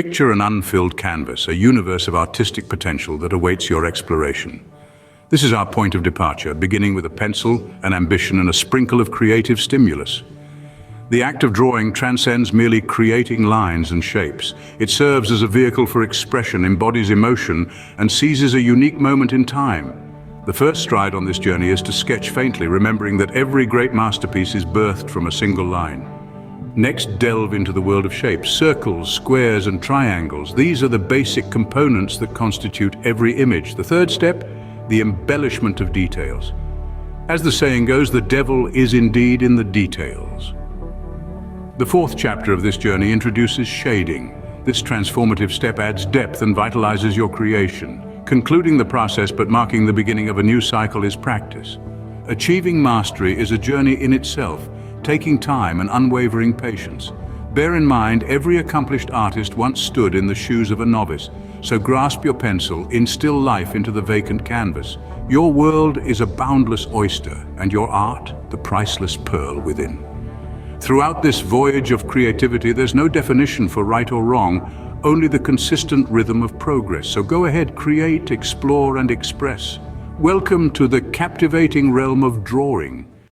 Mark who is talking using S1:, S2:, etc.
S1: Picture an unfilled canvas, a universe of artistic potential that awaits your exploration. This is our point of departure, beginning with a pencil, an ambition, and a sprinkle of creative stimulus. The act of drawing transcends merely creating lines and shapes. It serves as a vehicle for expression, embodies emotion, and seizes a unique moment in time. The first stride on this journey is to sketch faintly, remembering that every great masterpiece is birthed from a single line. Next, delve into the world of shapes, circles, squares, and triangles. These are the basic components that constitute every image. The third step, the embellishment of details. As the saying goes, the devil is indeed in the details. The fourth chapter of this journey introduces shading. This transformative step adds depth and vitalizes your creation. Concluding the process but marking the beginning of a new cycle is practice. Achieving mastery is a journey in itself, taking time and unwavering patience. Bear in mind, every accomplished artist once stood in the shoes of a novice, so grasp your pencil, instill life into the vacant canvas. Your world is a boundless oyster, and your art, the priceless pearl within. Throughout this voyage of creativity, there's no definition for right or wrong, only the consistent rhythm of progress. So go ahead, create, explore, and express. Welcome to the captivating realm of drawing.